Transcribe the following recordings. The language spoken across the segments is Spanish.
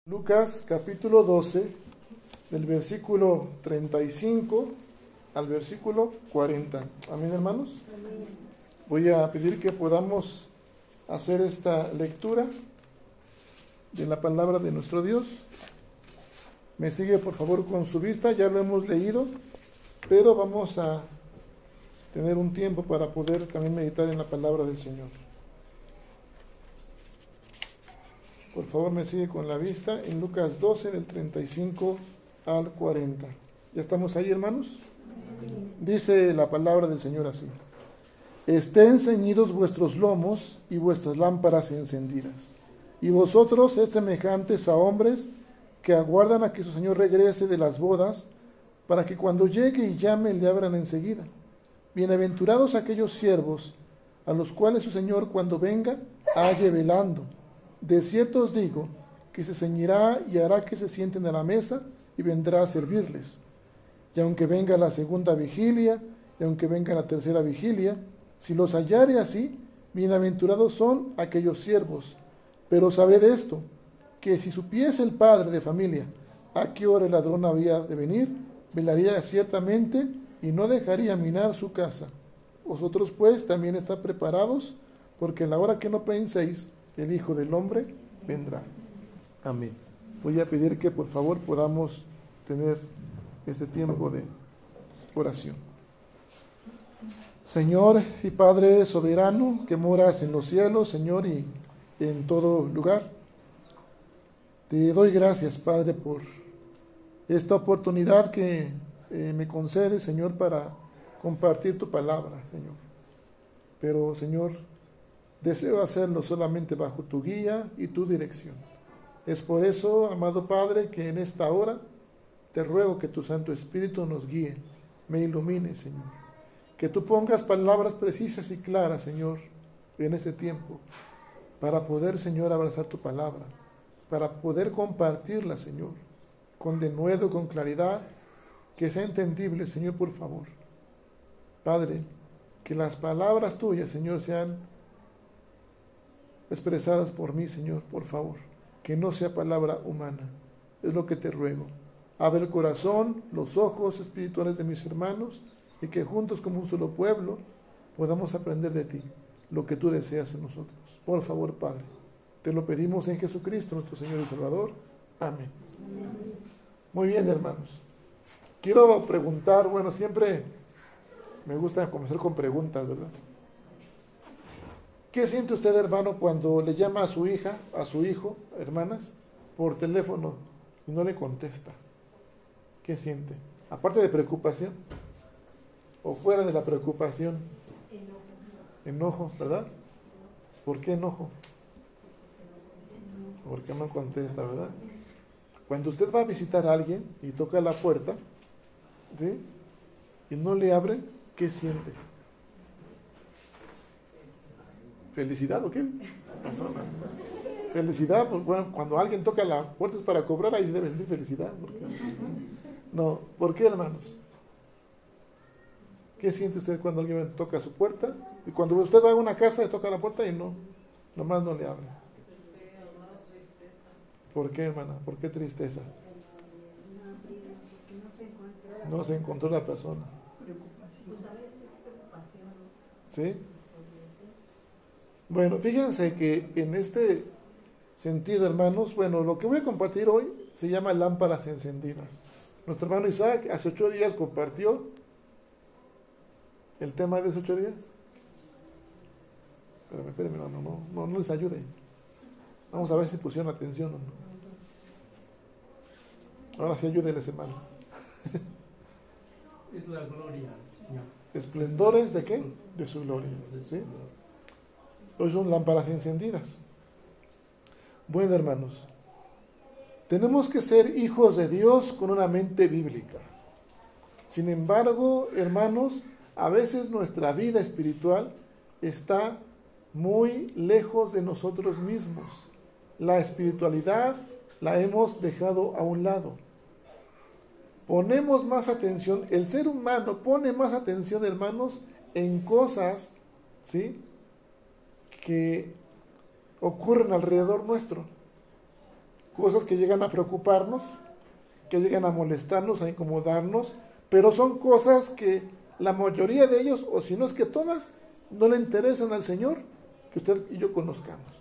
Lucas capítulo 12, del versículo 35 al versículo 40. Amén, hermanos. Amén. Voy a pedir que podamos hacer esta lectura de la palabra de nuestro Dios. Me sigue por favor con su vista, ya lo hemos leído, pero vamos a tener un tiempo para poder también meditar en la palabra del Señor. Por favor, me sigue con la vista en Lucas 12, del 35 al 40. ¿Ya estamos ahí, hermanos? Dice la palabra del Señor así: Estén ceñidos vuestros lomos y vuestras lámparas encendidas. Y vosotros sed semejantes a hombres que aguardan a que su Señor regrese de las bodas, para que cuando llegue y llame le abran enseguida. Bienaventurados aquellos siervos a los cuales su Señor cuando venga halle velando. De cierto os digo que se ceñirá y hará que se sienten a la mesa y vendrá a servirles. Y aunque venga la segunda vigilia, y aunque venga la tercera vigilia, si los hallare así, bienaventurados son aquellos siervos. Pero sabed esto, que si supiese el padre de familia a qué hora el ladrón había de venir, velaría ciertamente y no dejaría minar su casa. Vosotros pues también estad preparados, porque en la hora que no penséis, el Hijo del Hombre vendrá. Amén. Voy a pedir que por favor podamos tener este tiempo de oración. Señor y Padre soberano, que moras en los cielos, Señor, y en todo lugar, te doy gracias, Padre, por esta oportunidad que me concedes, Señor, para compartir tu palabra, Señor. Pero, Señor, deseo hacerlo solamente bajo tu guía y tu dirección. Es por eso, amado Padre, que en esta hora te ruego que tu Santo Espíritu nos guíe, me ilumine, Señor. Que tú pongas palabras precisas y claras, Señor, en este tiempo, para poder, Señor, abrazar tu palabra, para poder compartirla, Señor, con denuedo, con claridad, que sea entendible, Señor, por favor. Padre, que las palabras tuyas, Señor, sean expresadas por mí, Señor, por favor, que no sea palabra humana, es lo que te ruego. Abre el corazón, los ojos espirituales de mis hermanos, y que juntos como un solo pueblo podamos aprender de ti, lo que tú deseas en nosotros. Por favor, Padre, te lo pedimos en Jesucristo, nuestro Señor y Salvador. Amén. Muy bien, hermanos. Quiero preguntar, bueno, siempre me gusta comenzar con preguntas, ¿verdad? ¿Qué siente usted, hermano, cuando le llama a su hija, a su hijo, hermanas, por teléfono y no le contesta? ¿Qué siente? Aparte de preocupación, o fuera de la preocupación. Enojo, ¿verdad? ¿Por qué enojo? Porque no contesta, ¿verdad? Cuando usted va a visitar a alguien y toca la puerta, ¿sí?, y no le abren, ¿qué siente? ¿Felicidad o qué? Felicidad, pues bueno, cuando alguien toca la puerta es para cobrar, ahí debe sentir felicidad. No, ¿por qué, hermanos? ¿Qué siente usted cuando alguien toca su puerta? Y cuando usted va a una casa y toca la puerta y no, nomás no le abre. ¿Por qué, hermana? ¿Por qué tristeza? No se encontró la persona. ¿Sí? Bueno, fíjense que en este sentido, hermanos, bueno, lo que voy a compartir hoy se llama lámparas encendidas. Nuestro hermano Isaac hace 8 días compartió el tema de esos 8 días. Espérame, no les ayude. Vamos a ver si pusieron atención o no. Ahora sí ayúdenles, hermano. Es la gloria, Señor. ¿Esplendores de qué? De su gloria. ¿Sí? Hoy son lámparas encendidas. Bueno, hermanos, tenemos que ser hijos de Dios con una mente bíblica. Sin embargo, hermanos, a veces nuestra vida espiritual está muy lejos de nosotros mismos. La espiritualidad la hemos dejado a un lado. Ponemos más atención, el ser humano pone más atención, hermanos, en cosas, ¿sí?, que ocurren alrededor nuestro. cosas que llegan a preocuparnos, que llegan a molestarnos, a incomodarnos, pero son cosas que la mayoría de ellos, o si no es que todas, no le interesan al Señor que usted y yo conozcamos.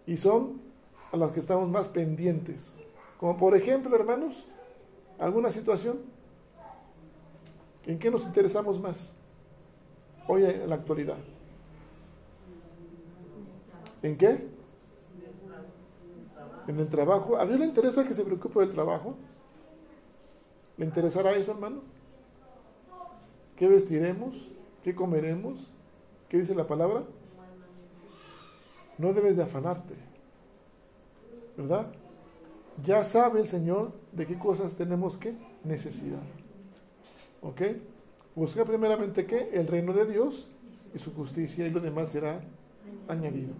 Y son a las que estamos más pendientes. Como por ejemplo, hermanos, alguna situación. ¿En qué nos interesamos más hoy en la actualidad? ¿En qué? En el trabajo. ¿A Dios le interesa que se preocupe del trabajo? ¿Le interesará eso, hermano? ¿Qué vestiremos? ¿Qué comeremos? ¿Qué dice la palabra? No debes de afanarte, ¿verdad? Ya sabe el Señor de qué cosas tenemos que necesidad. ¿Ok? Busca primeramente ¿qué? El reino de Dios y su justicia, y lo demás será añadido.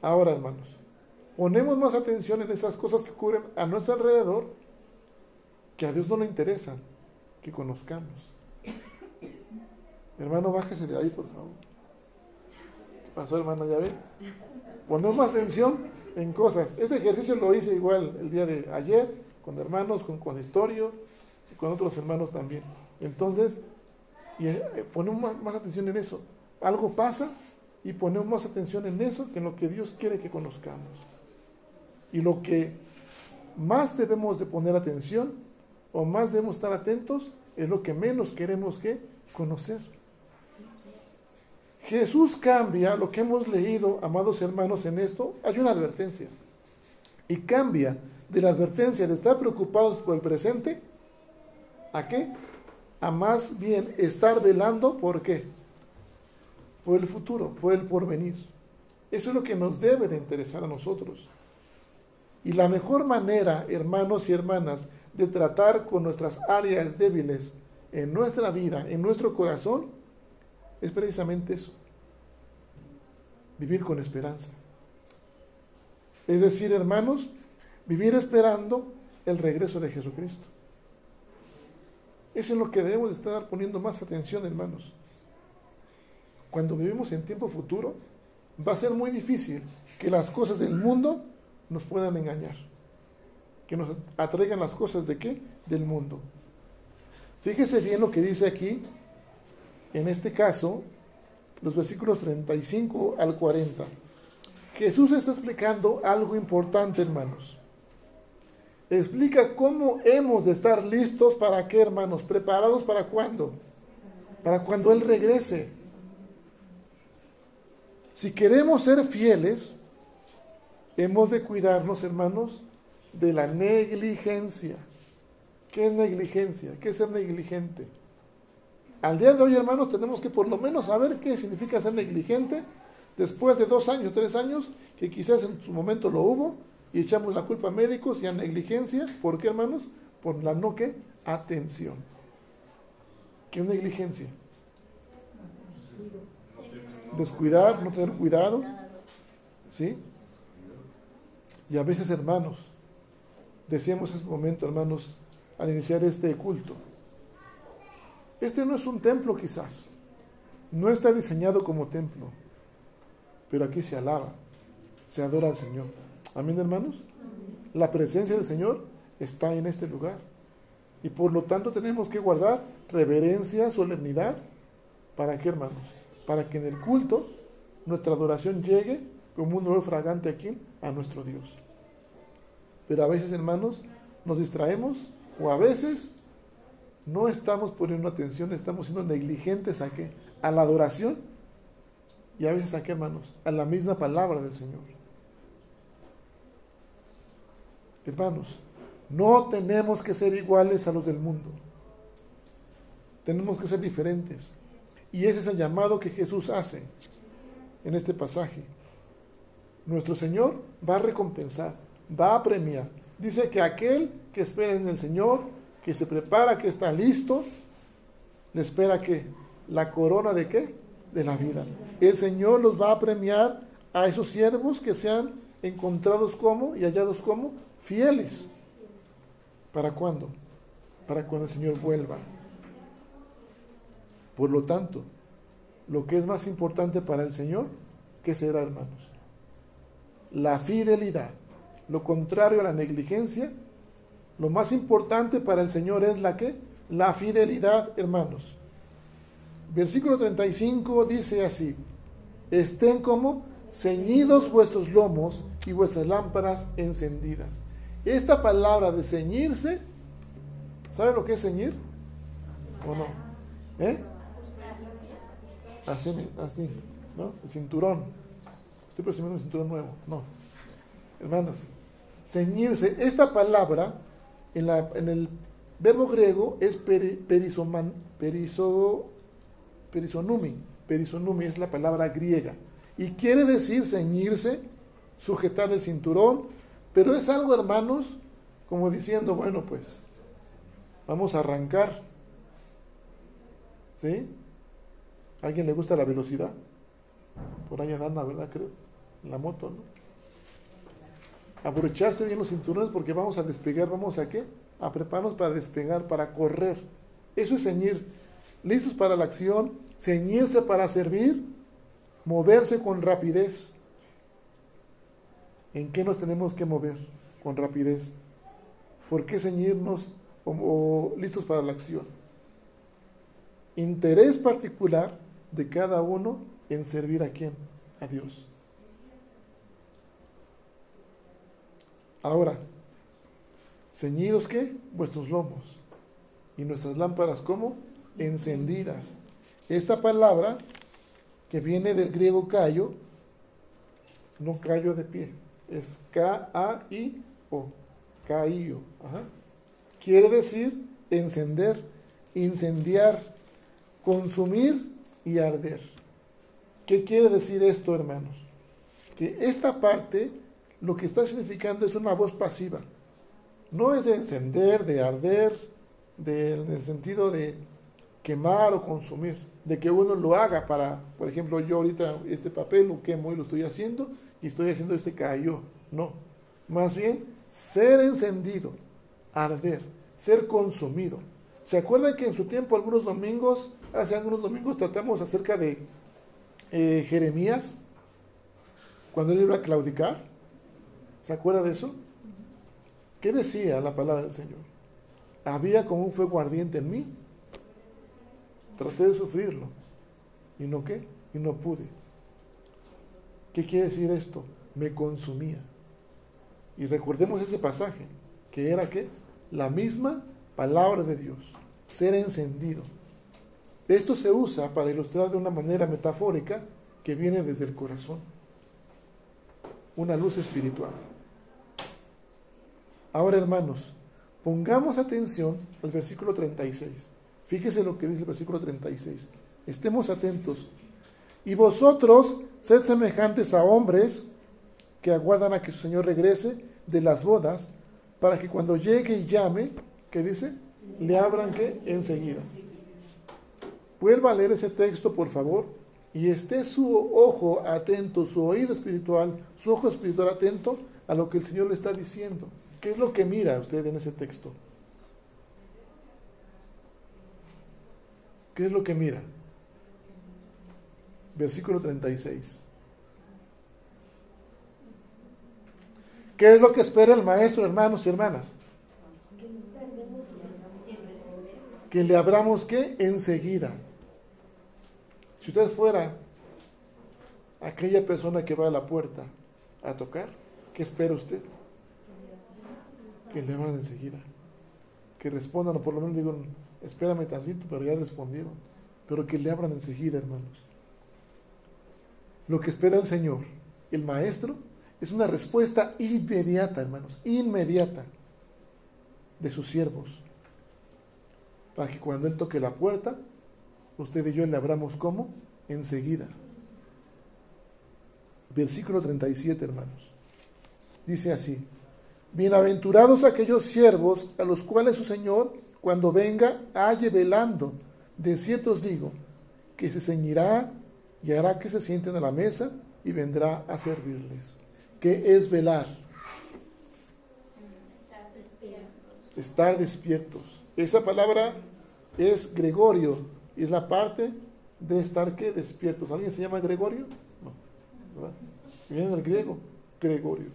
Ahora, hermanos, ponemos más atención en esas cosas que ocurren a nuestro alrededor, que a Dios no le interesan que conozcamos. Hermano, bájese de ahí, por favor. ¿Qué pasó, hermano? ¿Ya ve? Ponemos más atención en cosas. Este ejercicio lo hice igual el día de ayer, con hermanos, con consistorio, y con otros hermanos también. Entonces, ponemos más atención en eso. Algo pasa y ponemos más atención en eso que en lo que Dios quiere que conozcamos. Y lo que más debemos de poner atención o más debemos estar atentos es lo que menos queremos que conocer. Jesús cambia lo que hemos leído, amados hermanos, en esto. Hay una advertencia. Y cambia de la advertencia de estar preocupados por el presente, ¿a qué? A más bien estar velando, ¿por qué? Por el futuro, por el porvenir. Eso es lo que nos debe de interesar a nosotros. Y la mejor manera, hermanos y hermanas, de tratar con nuestras áreas débiles en nuestra vida, en nuestro corazón, es precisamente eso. Vivir con esperanza. Es decir, hermanos, vivir esperando el regreso de Jesucristo. Eso es lo que debemos de estar poniendo más atención, hermanos. Cuando vivimos en tiempo futuro, va a ser muy difícil que las cosas del mundo nos puedan engañar. Que nos atraigan las cosas ¿de qué? Del mundo. Fíjese bien lo que dice aquí, en este caso, los versículos 35 al 40. Jesús está explicando algo importante, hermanos. Explica cómo hemos de estar listos para qué, hermanos, preparados para cuándo. Para cuando Él regrese. Si queremos ser fieles, hemos de cuidarnos, hermanos, de la negligencia. ¿Qué es negligencia? ¿Qué es ser negligente? Al día de hoy, hermanos, tenemos que por lo menos saber qué significa ser negligente después de 2 años, 3 años, que quizás en su momento lo hubo, y echamos la culpa a médicos y a negligencia. ¿Por qué, hermanos? Por la no ¿qué? Atención. ¿Qué es negligencia? Descuidar, no tener cuidado. ¿Sí? Y a veces, hermanos, decíamos en este momento, hermanos, al iniciar este culto, este no es un templo quizás, no está diseñado como templo, pero aquí se alaba, se adora al Señor. Amén, hermanos. La presencia del Señor está en este lugar, y por lo tanto tenemos que guardar reverencia, solemnidad. ¿Para qué, hermanos? Para que en el culto nuestra adoración llegue como un olor fragante aquí a nuestro Dios. Pero a veces, hermanos, nos distraemos, o a veces no estamos poniendo atención, estamos siendo negligentes ¿a qué? A la adoración, y a veces ¿a qué, hermanos? A la misma palabra del Señor. Hermanos, no tenemos que ser iguales a los del mundo. Tenemos que ser diferentes. Y ese es el llamado que Jesús hace en este pasaje. Nuestro Señor va a recompensar, va a premiar. Dice que aquel que espera en el Señor, que se prepara, que está listo, le espera ¿qué? La corona ¿de qué? De la vida. El Señor los va a premiar a esos siervos que sean encontrados como y hallados como fieles. ¿Para cuándo? Para cuando el Señor vuelva. Por lo tanto, lo que es más importante para el Señor, ¿qué será, hermanos? La fidelidad, lo contrario a la negligencia. Lo más importante para el Señor es la fidelidad, hermanos. Versículo 35 dice así: estén como ceñidos vuestros lomos y vuestras lámparas encendidas. Esta palabra de ceñirse, ¿sabe lo que es ceñir? ¿O no? Así, ¿no? El cinturón. Estoy presumiendo un cinturón nuevo. No. Hermanos, ceñirse. Esta palabra, en el verbo griego, es perisonumi. Perisonumi es la palabra griega. Y quiere decir ceñirse, sujetar el cinturón. Pero es algo, hermanos, como diciendo, bueno, pues, vamos a arrancar. ¿Sí? ¿A alguien le gusta la velocidad? Por ahí anda, ¿verdad? Creo. En la moto, ¿no? Abrocharse bien los cinturones porque vamos a despegar. ¿Vamos a qué? A prepararnos para despegar, para correr. Eso es ceñir. Listos para la acción, ceñirse para servir, moverse con rapidez. ¿En qué nos tenemos que mover con rapidez? ¿Por qué ceñirnos como listos para la acción? Interés particular de cada uno en servir a quién, a Dios. Ahora, ceñidos ¿qué? Vuestros lomos y nuestras lámparas ¿cómo? Encendidas. Esta palabra que viene del griego kaio, no kaio de pie, es K-A-I-O, kaio. Quiere decir encender, incendiar, consumir y arder. ¿Qué quiere decir esto, hermanos? Que esta parte lo que está significando es una voz pasiva. No es de encender, de arder, en el sentido de quemar o consumir, de que uno lo haga para, por ejemplo, yo ahorita este papel lo quemo y lo estoy haciendo, y estoy haciendo este cayó. No, más bien ser encendido, arder, ser consumido. ¿Se acuerdan que en su tiempo hace algunos domingos tratamos acerca de Jeremías, cuando él iba a claudicar? ¿Se acuerda de eso? ¿Qué decía la palabra del Señor? Había como un fuego ardiente en mí. Traté de sufrirlo. ¿Y no qué? Y no pude. ¿Qué quiere decir esto? Me consumía. Y recordemos ese pasaje, que era ¿qué? La misma palabra de Dios. Ser encendido. Esto se usa para ilustrar de una manera metafórica que viene desde el corazón. Una luz espiritual. Ahora, hermanos, pongamos atención al versículo 36. Fíjese lo que dice el versículo 36. Estemos atentos. Y vosotros sed semejantes a hombres que aguardan a que su Señor regrese de las bodas, para que cuando llegue y llame, ¿qué dice? Le abran ¿qué? Enseguida. Vuelva a leer ese texto, por favor, y esté su ojo atento, su oído espiritual, su ojo espiritual atento a lo que el Señor le está diciendo. ¿Qué es lo que mira usted en ese texto? ¿Qué es lo que mira? Versículo 36. ¿Qué es lo que espera el maestro, hermanos y hermanas? Que le abramos ¿qué? Enseguida. Si usted fuera aquella persona que va a la puerta a tocar, ¿qué espera usted? Que le abran enseguida. Que respondan, o por lo menos digan, espérame tantito, pero ya respondieron. Pero que le abran enseguida, hermanos. Lo que espera el Señor, el Maestro, es una respuesta inmediata, hermanos, inmediata de sus siervos. Para que cuando Él toque la puerta, usted y yo le abramos ¿cómo? Enseguida. Versículo 37, hermanos. Dice así: bienaventurados aquellos siervos a los cuales su Señor, cuando venga, halle velando. De cierto os digo, que se ceñirá y hará que se sienten a la mesa y vendrá a servirles. ¿Qué es velar? Estar despiertos. Esa palabra es Gregorio, y es la parte de estar ¿qué? Despiertos. ¿Alguien se llama Gregorio? No, ¿verdad? Viene del griego, Gregorio.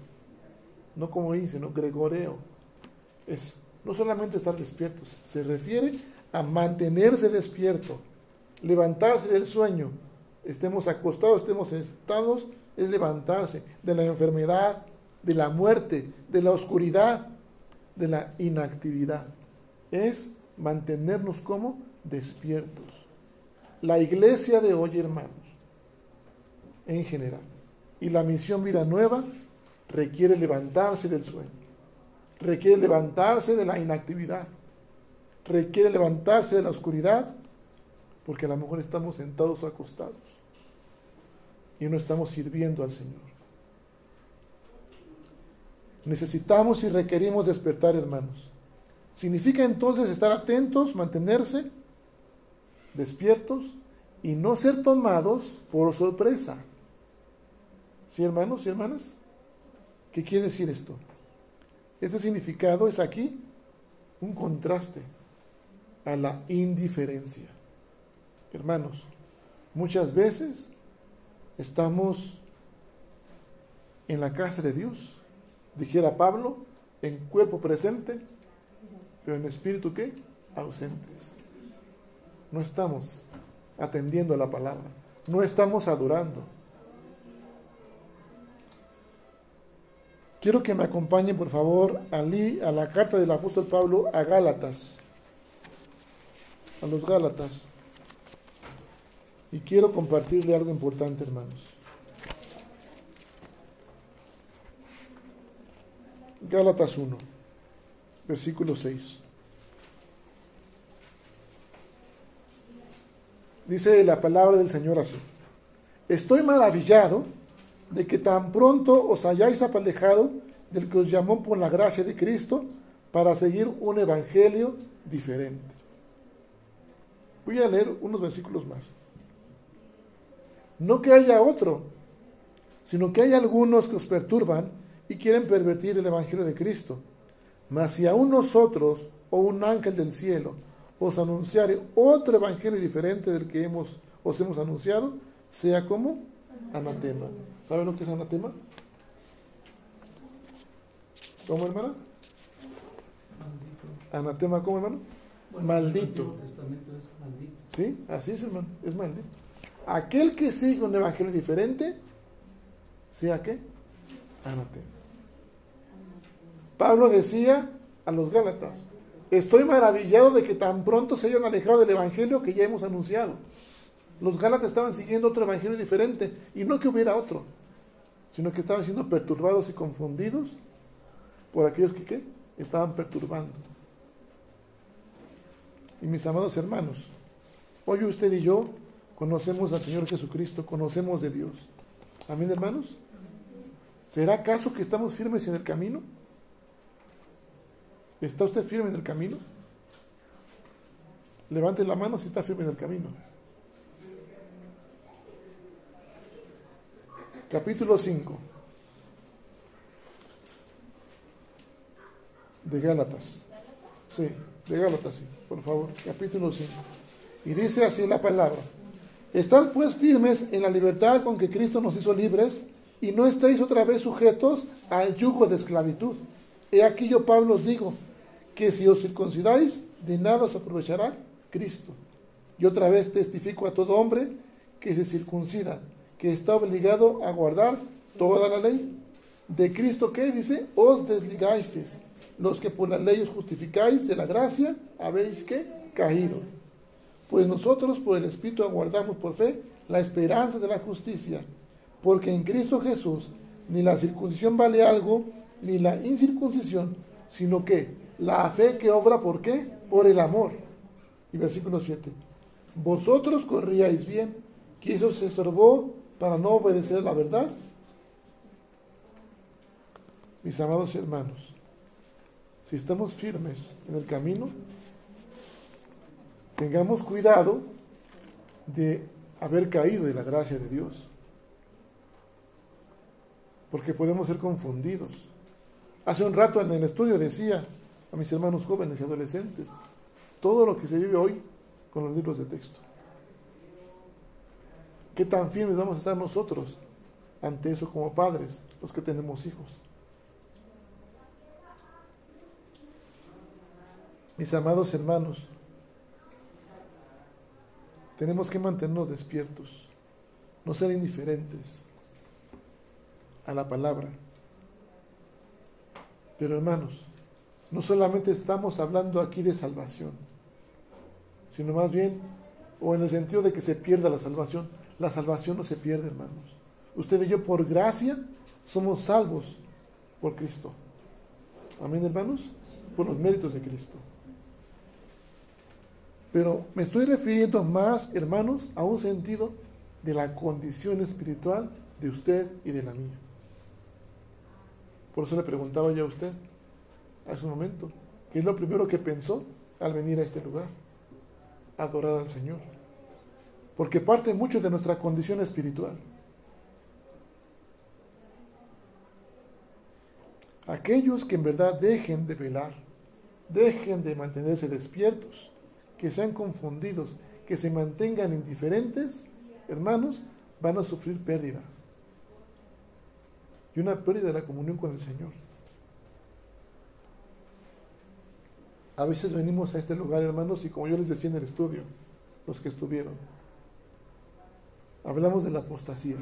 no como in, sino gregoreo. Es no solamente estar despiertos, se refiere a mantenerse despierto, levantarse del sueño, estemos acostados, estemos sentados, es levantarse de la enfermedad, de la muerte, de la oscuridad, de la inactividad. Es mantenernos como despiertos. La iglesia de hoy, hermanos, en general, y la misión Vida Nueva requiere levantarse del sueño, requiere levantarse de la inactividad, requiere levantarse de la oscuridad, porque a lo mejor estamos sentados o acostados y no estamos sirviendo al Señor. Necesitamos y requerimos despertar, hermanos. Significa entonces estar atentos, mantenerse despiertos y no ser tomados por sorpresa. ¿Sí, hermanos y hermanas? ¿Qué quiere decir esto? Este significado es aquí un contraste a la indiferencia. Hermanos, muchas veces estamos en la casa de Dios, dijera Pablo, en cuerpo presente, pero en espíritu ¿qué? Ausentes. No estamos atendiendo a la palabra, no estamos adorando. Quiero que me acompañen, por favor, a la carta del apóstol Pablo a Gálatas, a los Gálatas. Y quiero compartirle algo importante, hermanos. Gálatas 1, versículo 6. Dice la palabra del Señor así: estoy maravillado de que tan pronto os hayáis aparejado del que os llamó por la gracia de Cristo para seguir un evangelio diferente. Voy a leer unos versículos más. No que haya otro, sino que hay algunos que os perturban y quieren pervertir el evangelio de Cristo. Mas si aún nosotros o un ángel del cielo os anunciare otro evangelio diferente del que os hemos anunciado, sea como anatema. ¿Saben lo que es anatema? ¿Cómo, hermana? Maldito. Anatema, ¿cómo, hermano? Bueno, maldito. El Antiguo Testamento es maldito. Sí, así es, hermano, es maldito. Aquel que sigue un evangelio diferente, ¿sea qué? Anatema. Pablo decía a los Gálatas: estoy maravillado de que tan pronto se hayan alejado del evangelio que ya hemos anunciado. Los Gálatas estaban siguiendo otro evangelio diferente, y no que hubiera otro, sino que estaban siendo perturbados y confundidos por aquellos que ¿qué? Estaban perturbando. Y mis amados hermanos, hoy usted y yo conocemos al Señor Jesucristo, conocemos de Dios. Amén, hermanos. ¿Será acaso que estamos firmes en el camino? ¿Está usted firme en el camino? Levante la mano si está firme en el camino. Capítulo 5 de Gálatas. Sí, de Gálatas, sí, por favor. Capítulo 5. Y dice así la palabra: estad pues firmes en la libertad con que Cristo nos hizo libres, y no estéis otra vez sujetos al yugo de esclavitud. He aquí yo, Pablo, os digo, que si os circuncidáis, de nada os aprovechará Cristo. Y otra vez testifico a todo hombre que se circuncida, que está obligado a guardar toda la ley. De Cristo, ¿qué dice? Os desligasteis. Los que por la ley os justificáis de la gracia, habéis ¿qué? Caído. Pues nosotros por el Espíritu aguardamos por fe la esperanza de la justicia. Porque en Cristo Jesús ni la circuncisión vale algo, ni la incircuncisión, sino que la fe que obra, ¿por qué? Por el amor. Y versículo 7. Vosotros corríais bien, que eso se estorbó para no obedecer la verdad. Mis amados hermanos, si estamos firmes en el camino, tengamos cuidado de haber caído de la gracia de Dios, porque podemos ser confundidos. Hace un rato en el estudio decía a mis hermanos jóvenes y adolescentes todo lo que se vive hoy con los libros de texto. ¿Qué tan firmes vamos a estar nosotros ante eso como padres, los que tenemos hijos? Mis amados hermanos, tenemos que mantenernos despiertos, no ser indiferentes a la palabra. Pero hermanos, no solamente estamos hablando aquí de salvación, sino más bien, o en el sentido de que se pierda la salvación. La salvación no se pierde, hermanos. Usted y yo, por gracia, somos salvos por Cristo. Amén, hermanos, por los méritos de Cristo. Pero me estoy refiriendo más, hermanos, a un sentido de la condición espiritual de usted y de la mía. Por eso le preguntaba yo a usted hace un momento, ¿qué es lo primero que pensó al venir a este lugar? Adorar al Señor. Porque parte mucho de nuestra condición espiritual. Aquellos que en verdad dejen de velar, dejen de mantenerse despiertos, que sean confundidos, que se mantengan indiferentes, hermanos, van a sufrir pérdida. Y una pérdida de la comunión con el Señor. A veces venimos a este lugar, hermanos, y como yo les decía en el estudio, los que estuvieron, hablamos de la apostasía.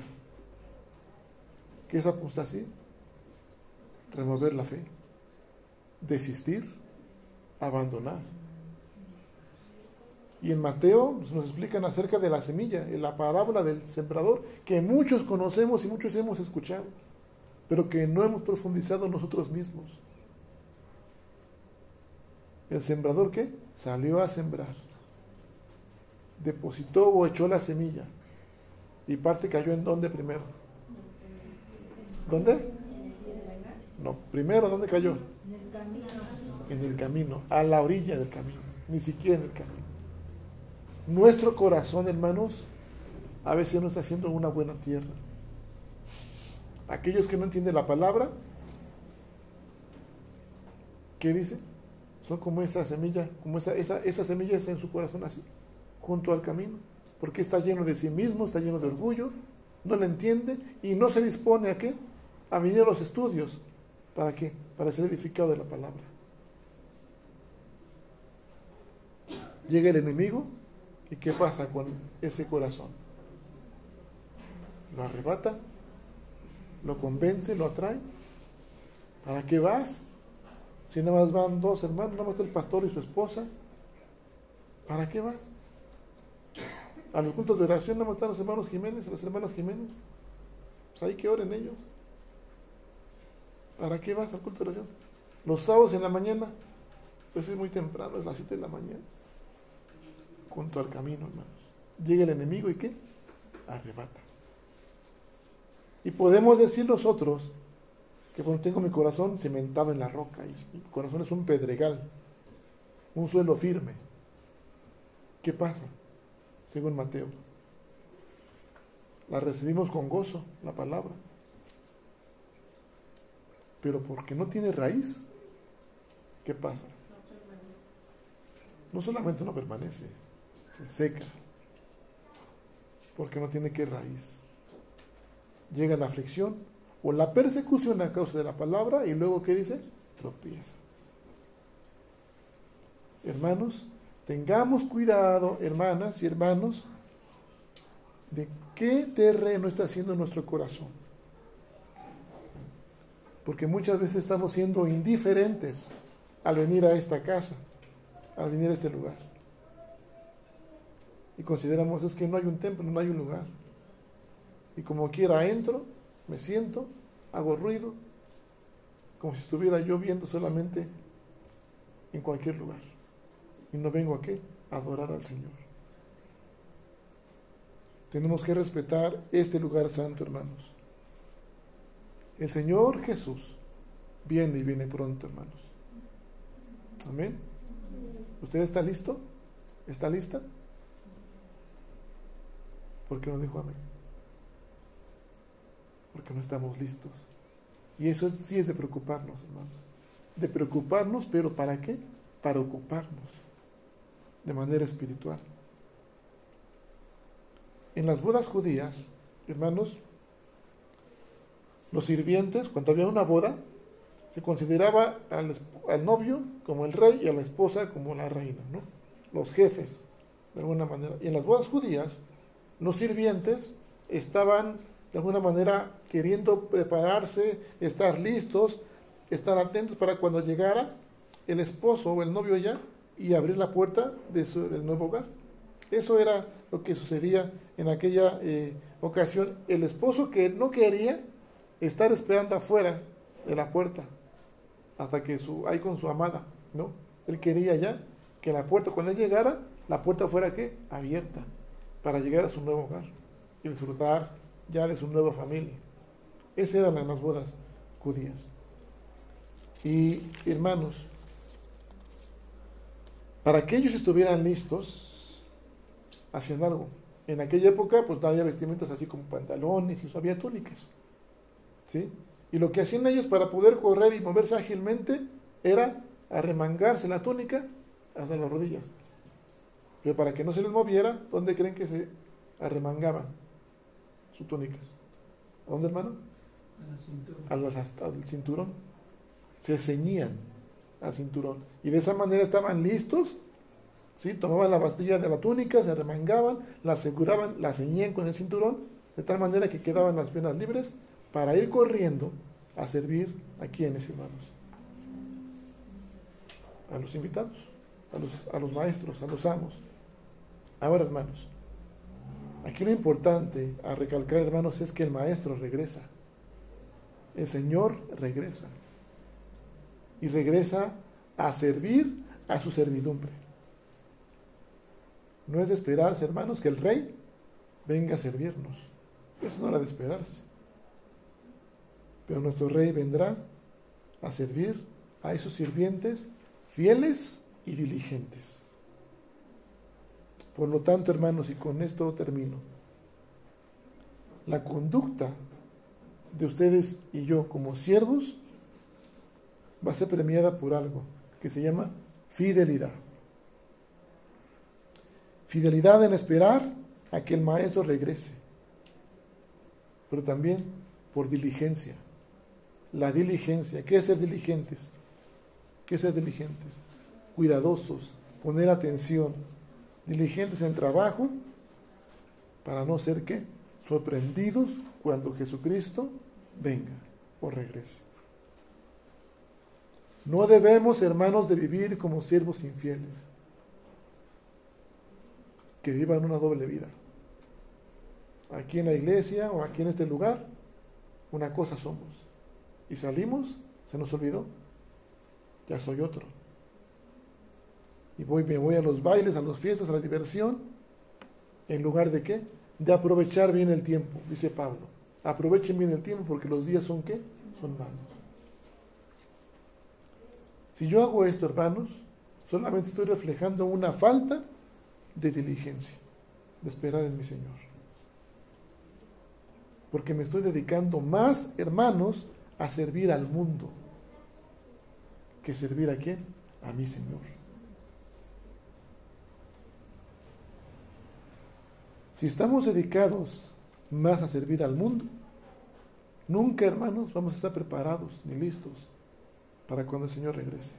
¿Qué es apostasía? Remover la fe, desistir, abandonar. Y en Mateo nos explican acerca de la semilla, en la parábola del sembrador, que muchos conocemos y muchos hemos escuchado, pero que no hemos profundizado nosotros mismos. El sembrador, ¿qué? Salió a sembrar, depositó o echó la semilla, y parte cayó ¿en dónde primero? ¿Dónde? No, primero, ¿dónde cayó? En el camino, a la orilla del camino, ni siquiera en el camino. Nuestro corazón, hermanos, a veces no está haciendo una buena tierra. Aquellos que no entienden la palabra, ¿qué dice? Son como esa semilla, como esa semilla está en su corazón así, junto al camino, porque está lleno de sí mismo, está lleno de orgullo, no la entiende y no se dispone a ¿qué? A venir a los estudios. ¿Para qué? Para ser edificado de la palabra. Llega el enemigo y ¿qué pasa con ese corazón? Lo arrebata, lo convence, lo atrae. ¿Para qué vas? Si nada más van dos hermanos, nada más está el pastor y su esposa, ¿para qué vas? A los cultos de oración nada más están los hermanos Jiménez, las hermanas Jiménez. Pues ahí que oren ellos. ¿Para qué vas al culto de oración? Los sábados en la mañana, pues es muy temprano, es las 7 de la mañana. Junto al camino, hermanos. Llega el enemigo y ¿qué? Arrebata. Y podemos decir nosotros que bueno, tengo mi corazón cimentado en la roca y mi corazón es un pedregal, un suelo firme. ¿Qué pasa? Según Mateo, la recibimos con gozo, la palabra, pero porque no tiene raíz, ¿qué pasa? No solamente no permanece, se seca, porque no tiene qué raíz. Llega la aflicción o la persecución a causa de la palabra y luego ¿qué dice? Tropieza. Hermanos, tengamos cuidado, hermanas y hermanos, de qué terreno está haciendo nuestro corazón. Porque muchas veces estamos siendo indiferentes al venir a esta casa, al venir a este lugar. Y consideramos es que no hay un templo, no hay un lugar. Y como quiera entro, me siento, hago ruido, como si estuviera yo viendo solamente en cualquier lugar. Y no vengo a qué? A adorar al Señor. Tenemos que respetar este lugar santo, hermanos. El Señor Jesús viene y viene pronto, hermanos. Amén. ¿Usted está listo? ¿Está lista? ¿Por qué no dijo amén? Porque no estamos listos. Y eso sí es de preocuparnos, hermanos. De preocuparnos, pero ¿para qué? Para ocuparnos de manera espiritual. En las bodas judías, hermanos, los sirvientes, cuando había una boda, Se consideraba al novio como el rey y a la esposa como la reina, ¿no? Los jefes, de alguna manera. Y en las bodas judías, los sirvientes estaban de alguna manera queriendo prepararse, estar listos, estar atentos para cuando llegara el esposo o el novio ya y abrir la puerta del nuevo hogar. Eso era lo que sucedía en aquella ocasión. El esposo que no quería estar esperando afuera de la puerta hasta que ahí con su amada, ¿no? Él quería ya que la puerta, cuando él llegara, la puerta fuera ¿qué? Abierta para llegar a su nuevo hogar y disfrutar ya de su nueva familia. Esas eran las bodas judías. Y hermanos, para que ellos estuvieran listos, hacían algo. En aquella época, pues no había vestimentas así como pantalones y había túnicas, ¿sí? Y lo que hacían ellos para poder correr y moverse ágilmente era arremangarse la túnica hasta las rodillas. Pero para que no se les moviera, ¿dónde creen que se arremangaban sus túnicas? ¿A dónde, hermano? Hasta el cinturón. Se ceñían al cinturón. Y de esa manera estaban listos, ¿sí? Tomaban la bastilla de la túnica, se arremangaban, la aseguraban, la ceñían con el cinturón, de tal manera que quedaban las piernas libres para ir corriendo a servir a quienes, hermanos, a los invitados, a los maestros, a los amos. Ahora, hermanos, aquí lo importante a recalcar, hermanos, es que el maestro regresa, el Señor regresa, y regresa a servir a su servidumbre. No es de esperarse, hermanos, que el Rey venga a servirnos. Eso no era de esperarse. Pero nuestro Rey vendrá a servir a esos sirvientes fieles y diligentes. Por lo tanto, hermanos, y con esto termino, la conducta de ustedes y yo como siervos va a ser premiada por algo que se llama fidelidad. Fidelidad en esperar a que el maestro regrese, pero también por diligencia. La diligencia, ¿qué es ser diligentes? ¿Qué es ser diligentes? Cuidadosos, poner atención, diligentes en el trabajo, para no ser ¿qué? Sorprendidos cuando Jesucristo venga o regrese. No debemos, hermanos, de vivir como siervos infieles, que vivan una doble vida. Aquí en la iglesia o aquí en este lugar, una cosa somos. Y salimos, se nos olvidó, ya soy otro. Y me voy a los bailes, a las fiestas, a la diversión, en lugar de ¿qué? De aprovechar bien el tiempo, dice Pablo. Aprovechen bien el tiempo porque los días son ¿qué? Son malos. Si yo hago esto, hermanos, solamente estoy reflejando una falta de diligencia, de esperar en mi Señor. Porque me estoy dedicando más, hermanos, a servir al mundo que servir a ¿quién? A mi Señor. Si estamos dedicados más a servir al mundo, nunca, hermanos, vamos a estar preparados ni listos para cuando el Señor regrese.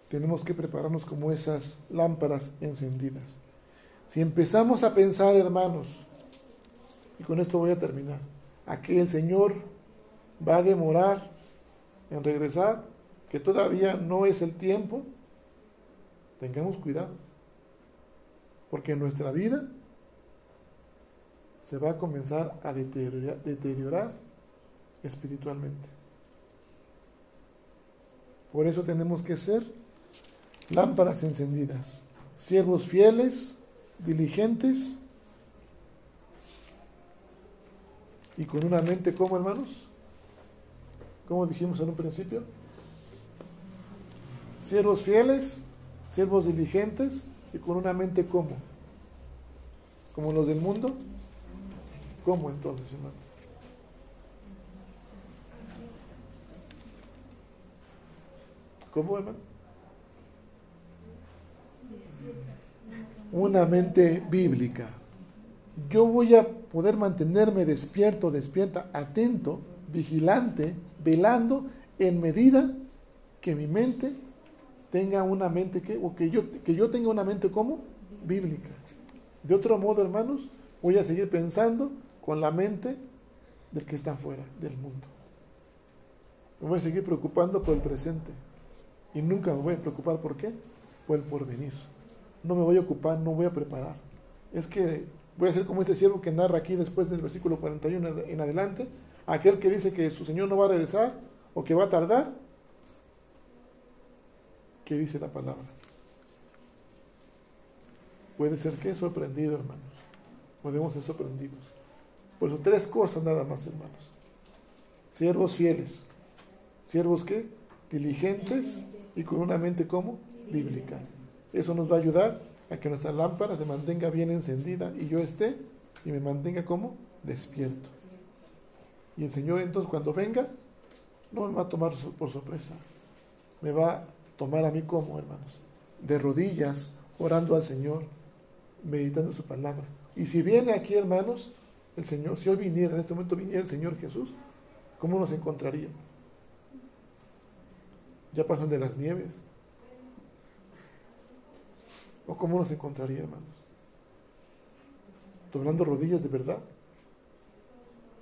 Tenemos que prepararnos como esas lámparas encendidas. Si empezamos a pensar, hermanos, y con esto voy a terminar, a que el Señor va a demorar en regresar, que todavía no es el tiempo, tengamos cuidado, porque nuestra vida se va a comenzar a deteriorar espiritualmente. Por eso tenemos que ser lámparas encendidas, siervos fieles, diligentes y con una mente, ¿cómo, hermanos? ¿Cómo dijimos en un principio? Siervos fieles, siervos diligentes y con una mente, ¿cómo? ¿Como los del mundo? ¿Cómo entonces, hermano? ¿Cómo, hermano? Una mente bíblica. Yo voy a poder mantenerme despierto, despierta, atento, vigilante, velando, en medida que mi mente tenga una mente que yo tenga una mente como bíblica. De otro modo, hermanos, voy a seguir pensando con la mente del que está fuera del mundo. Me voy a seguir preocupando por el presente y nunca me voy a preocupar ¿por qué? Por el porvenir. No me voy a ocupar, no voy a preparar. Es que voy a ser como este siervo que narra aquí después del versículo 41 en adelante, aquel que dice que su Señor no va a regresar o que va a tardar. ¿Qué dice la palabra? Puede ser que sorprendido, hermanos. Podemos ser sorprendidos. Por eso 3 cosas nada más, hermanos. Siervos fieles. ¿Siervos qué? Diligentes y con una mente como bíblica. Eso nos va a ayudar a que nuestra lámpara se mantenga bien encendida y yo esté y me mantenga como despierto. Y el Señor entonces cuando venga no me va a tomar por sorpresa. Me va a tomar a mí como, hermanos, de rodillas, orando al Señor, meditando su palabra. Y si viene aquí, hermanos, el Señor, si hoy viniera, en este momento viniera el Señor Jesús, ¿cómo nos encontraría? ¿Ya pasan de las nieves? ¿O cómo nos encontraría, hermanos? Doblando rodillas de verdad.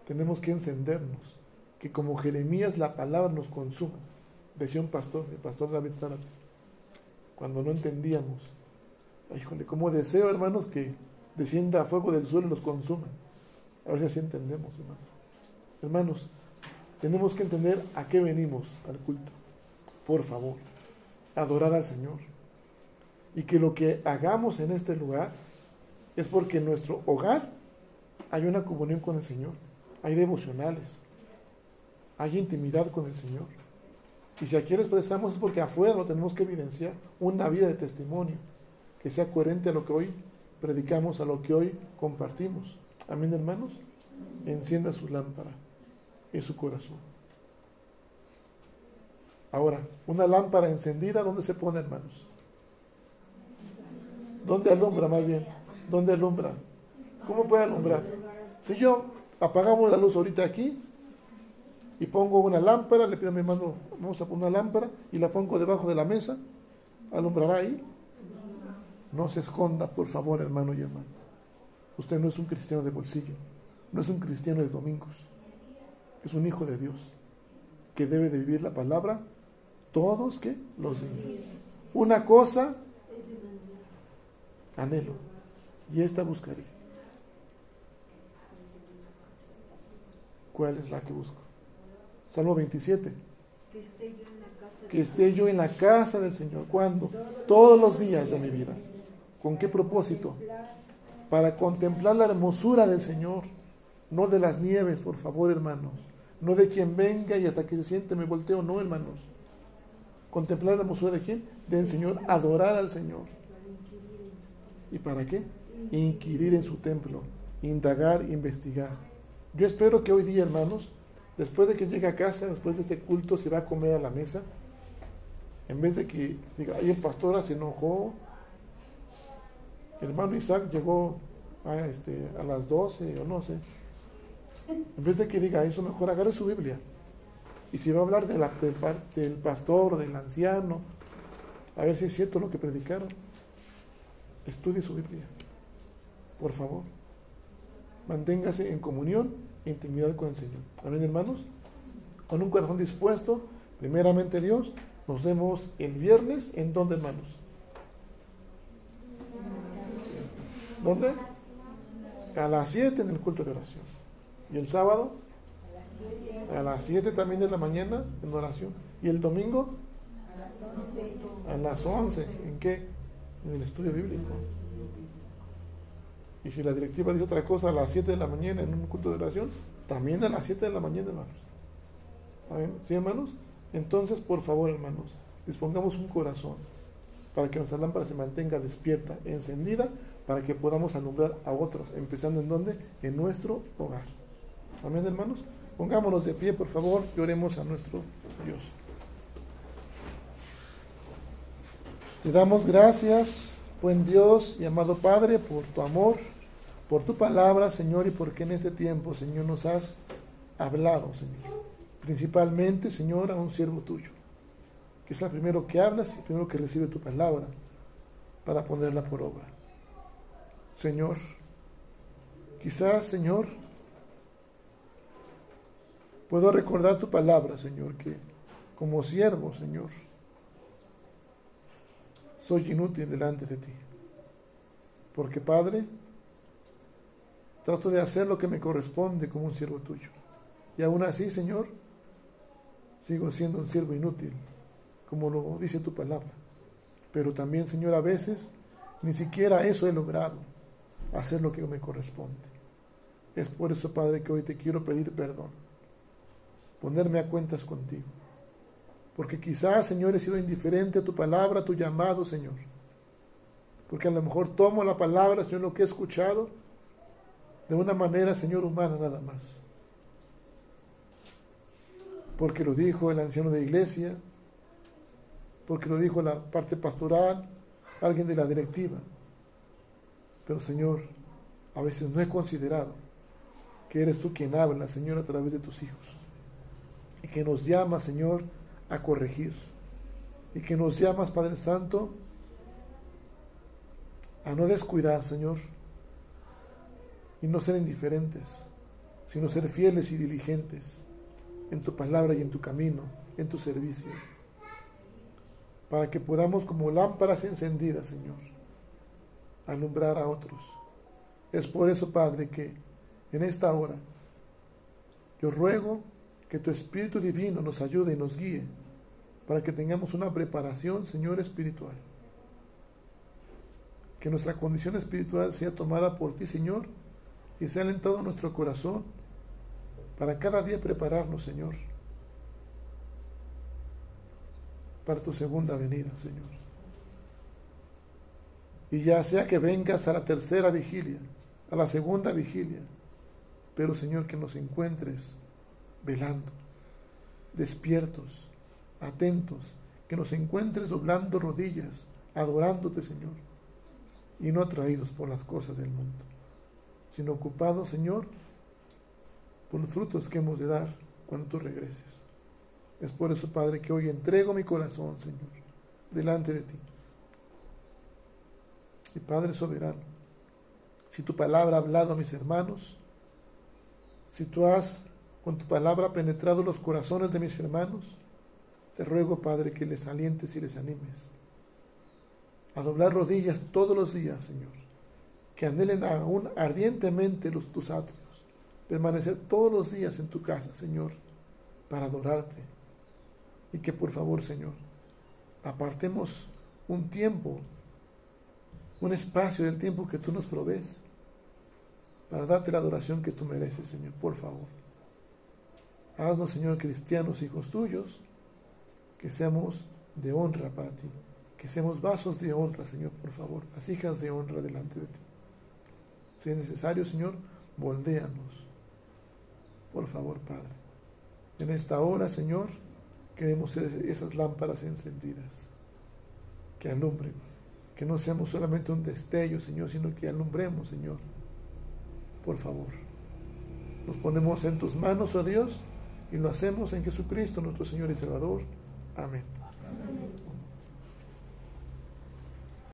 Tenemos que encendernos, que como Jeremías la palabra nos consuma. Decía un pastor, el pastor David Zárate, cuando no entendíamos, híjole, cómo deseo, hermanos, que descienda a fuego del suelo y los consuma. A ver si así entendemos, hermanos. Hermanos, tenemos que entender a qué venimos al culto. Por favor, adorar al Señor. Y que lo que hagamos en este lugar es porque en nuestro hogar hay una comunión con el Señor, hay devocionales, hay intimidad con el Señor. Y si aquí lo expresamos es porque afuera lo tenemos que evidenciar, una vida de testimonio que sea coherente a lo que hoy predicamos, a lo que hoy compartimos. Amén, hermanos. Encienda su lámpara en su corazón. Ahora, una lámpara encendida, ¿dónde se pone, hermanos? ¿Dónde alumbra más bien? ¿Dónde alumbra? ¿Cómo puede alumbrar? Si yo apagamos la luz ahorita aquí y pongo una lámpara, le pido a mi hermano, vamos a poner una lámpara y la pongo debajo de la mesa, ¿alumbrará ahí? No se esconda, por favor, hermano y hermana. Usted no es un cristiano de bolsillo, no es un cristiano de domingos, es un hijo de Dios que debe de vivir la palabra todos ¿qué? Los días. Una cosa anhelo y esta buscaré. ¿Cuál es la que busco? Salmo 27. Que esté yo en la casa del Señor. ¿Cuándo? Todos los días de mi vida. ¿Con qué propósito? Para contemplar la hermosura del Señor, no de las nieves, por favor, hermanos. No de quien venga y hasta que se siente me volteo, no, hermanos. Contemplar la hermosura de quién? Del Señor, adorar al Señor. ¿Y para qué? Inquirir en su templo, indagar, investigar. Yo espero que hoy día, hermanos, después de que llegue a casa, después de este culto, se va a comer a la mesa, en vez de que diga, ay, el pastor se enojó, el hermano Isaac llegó a las 12 o no sé. En vez de que diga eso, mejor agarre su Biblia. Y si va a hablar del pastor, del anciano, a ver si es cierto lo que predicaron, estudie su Biblia, por favor. Manténgase en comunión e intimidad con el Señor. Amén, hermanos. Con un corazón dispuesto, primeramente Dios, nos vemos el viernes. ¿En dónde, hermanos? ¿Dónde? A las 7 en el culto de oración. ¿Y el sábado? A las 7 también de la mañana en oración. ¿Y el domingo? A las 11. ¿En qué? En el estudio bíblico. Y si la directiva dice otra cosa a las 7 de la mañana en un culto de oración, también a las 7 de la mañana, hermanos. ¿Amén? ¿Sí, hermanos? Entonces, por favor, hermanos, dispongamos un corazón para que nuestra lámpara se mantenga despierta, encendida, para que podamos alumbrar a otros, empezando ¿en dónde? En nuestro hogar. Amén, hermanos. Pongámonos de pie, por favor, y oremos a nuestro Dios. Te damos gracias, buen Dios y amado Padre, por tu amor, por tu palabra, Señor, y porque en este tiempo, Señor, nos has hablado, Señor. Principalmente, Señor, a un siervo tuyo, que es el primero que hablas y el primero que recibe tu palabra para ponerla por obra. Señor, quizás, Señor, puedo recordar tu palabra, Señor, que como siervo, Señor, soy inútil delante de ti. Porque, Padre, trato de hacer lo que me corresponde como un siervo tuyo. Y aún así, Señor, sigo siendo un siervo inútil, como lo dice tu palabra. Pero también, Señor, a veces ni siquiera eso he logrado, hacer lo que me corresponde. Es por eso, Padre, que hoy te quiero pedir perdón, ponerme a cuentas contigo. Porque quizás, Señor, he sido indiferente a tu palabra, a tu llamado, Señor. Porque a lo mejor tomo la palabra, Señor, lo que he escuchado, de una manera, Señor, humana nada más. Porque lo dijo el anciano de iglesia, porque lo dijo la parte pastoral, alguien de la directiva. Pero, Señor, a veces no he considerado que eres tú quien habla, Señor, a través de tus hijos. Y que nos llamas, Señor, a corregir. Y que nos llamas, Padre Santo, a no descuidar, Señor, y no ser indiferentes, sino ser fieles y diligentes en tu palabra y en tu camino, en tu servicio, para que podamos, como lámparas encendidas, Señor, alumbrar a otros. Es por eso, Padre, que en esta hora yo ruego que tu Espíritu Divino nos ayude y nos guíe para que tengamos una preparación, Señor, espiritual. Que nuestra condición espiritual sea tomada por ti, Señor, y sea alentado en nuestro corazón para cada día prepararnos, Señor, para tu segunda venida, Señor. Y ya sea que vengas a la tercera vigilia, a la segunda vigilia, pero, Señor, que nos encuentres velando, despiertos, atentos, que nos encuentres doblando rodillas, adorándote, Señor, y no atraídos por las cosas del mundo, sino ocupados, Señor, por los frutos que hemos de dar cuando tú regreses. Es por eso, Padre, que hoy entrego mi corazón, Señor, delante de ti. Y Padre soberano, si tu palabra ha hablado a mis hermanos, si tú has con tu palabra penetrado los corazones de mis hermanos, te ruego, Padre, que les alientes y les animes a doblar rodillas todos los días, Señor, que anhelen aún ardientemente tus atrios, permanecer todos los días en tu casa, Señor, para adorarte, y que por favor, Señor, apartemos un tiempo, un espacio del tiempo que tú nos provees para darte la adoración que tú mereces, Señor, por favor. Haznos, Señor, cristianos, hijos tuyos, que seamos de honra para ti, que seamos vasos de honra, Señor, por favor, vasijas de honra delante de ti. Si es necesario, Señor, moldéanos, por favor, Padre. En esta hora, Señor, queremos ser esas lámparas encendidas que alumbren, que no seamos solamente un destello, Señor, sino que alumbremos, Señor, por favor. Nos ponemos en tus manos, oh Dios, y lo hacemos en Jesucristo, nuestro Señor y Salvador. Amén.